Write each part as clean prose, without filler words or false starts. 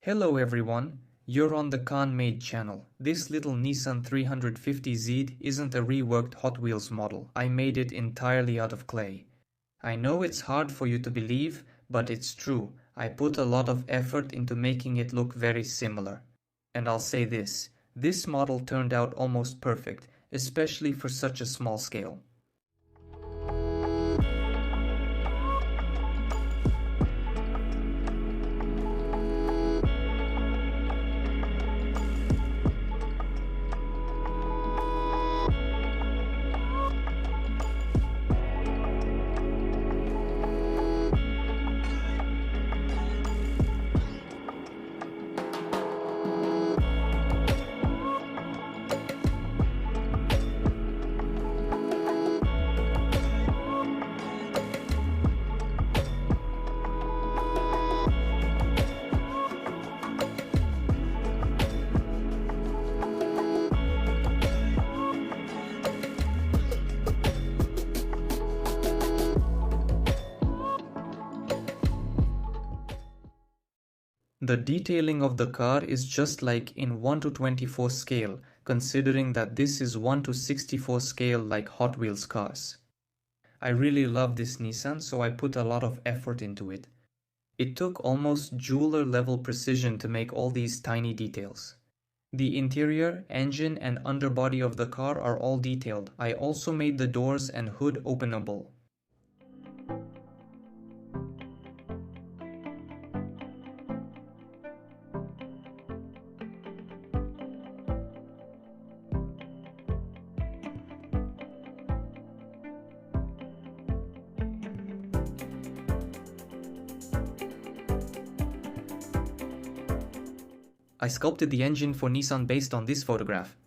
Hello everyone, you're on the Khan Made channel. This little Nissan 350z isn't a reworked Hot Wheels model. I made it entirely out of clay. I know it's hard for you to believe, but it's true. I put a lot of effort into making it look very similar. And I'll say this model turned out almost perfect, especially for such a small scale. The detailing of the car is just like in 1:24 scale, considering that this is 1:64 scale like Hot Wheels cars. I really love this Nissan, so I put a lot of effort into it. It took almost jeweler level precision to make all these tiny details. The interior, engine and underbody of the car are all detailed. I also made the doors and hood openable. I sculpted the engine for Nissan based on this photograph.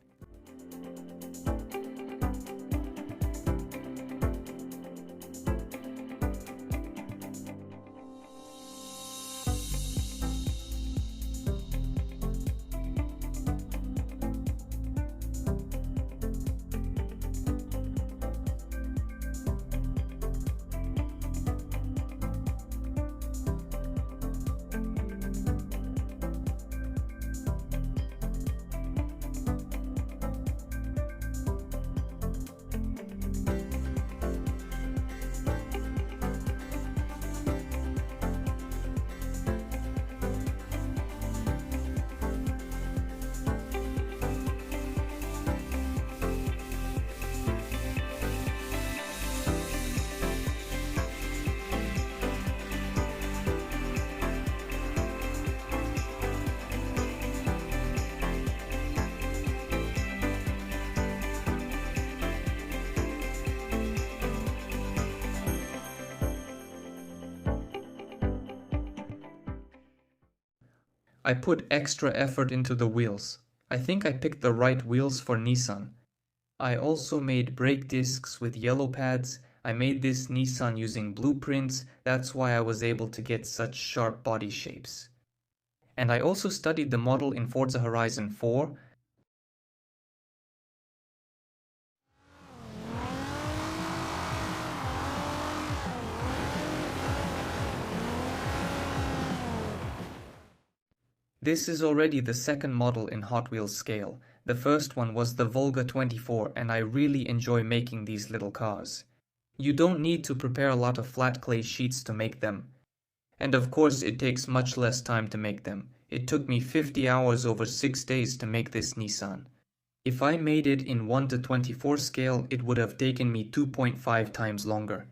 I put extra effort into the wheels. I think I picked the right wheels for Nissan. I also made brake discs with yellow pads. I made this Nissan using blueprints. That's why I was able to get such sharp body shapes. And I also studied the model in Forza Horizon 4. This is already the second model in Hot Wheels scale. The first one was the Volga 24 and I really enjoy making these little cars. You don't need to prepare a lot of flat clay sheets to make them. And of course it takes much less time to make them. It took me 50 hours over 6 days to make this Nissan. If I made it in 1:24 scale, it would have taken me 2.5 times longer.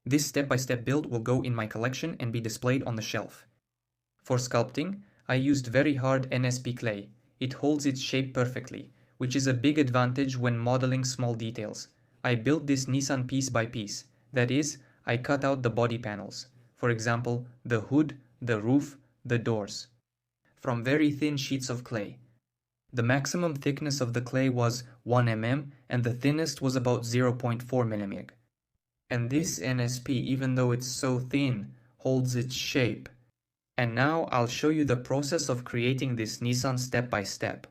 This step-by-step build will go in my collection and be displayed on the shelf. For sculpting, I used very hard NSP clay. It holds its shape perfectly, which is a big advantage when modeling small details. I built this Nissan piece by piece. That is, I cut out the body panels. For example, the hood, the roof, the doors, from very thin sheets of clay. The maximum thickness of the clay was 1 mm and the thinnest was about 0.4 mm. And this NSP, even though it's so thin, holds its shape. And now I'll show you the process of creating this Nissan step by step.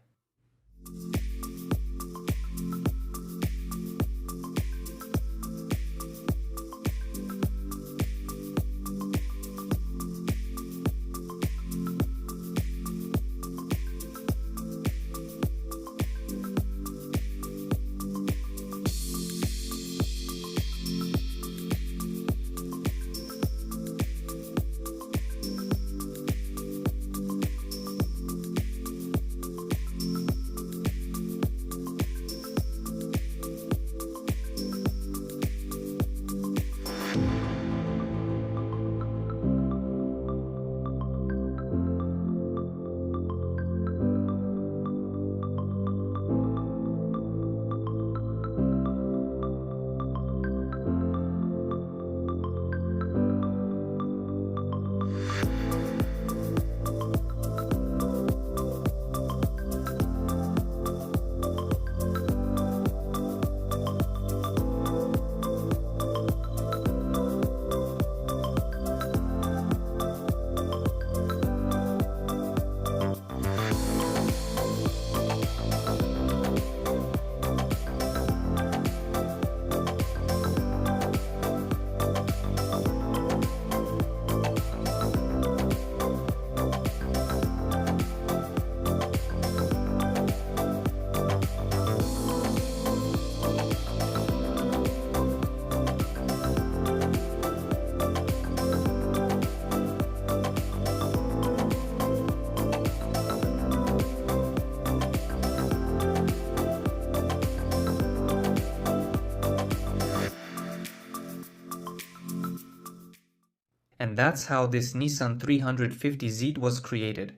And that's how this Nissan 350z was created.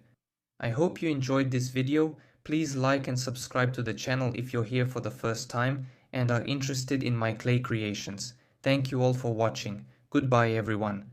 I hope you enjoyed this video. Please like and subscribe to the channel if you're here for the first time and are interested in my clay creations. Thank you all for watching. Goodbye everyone.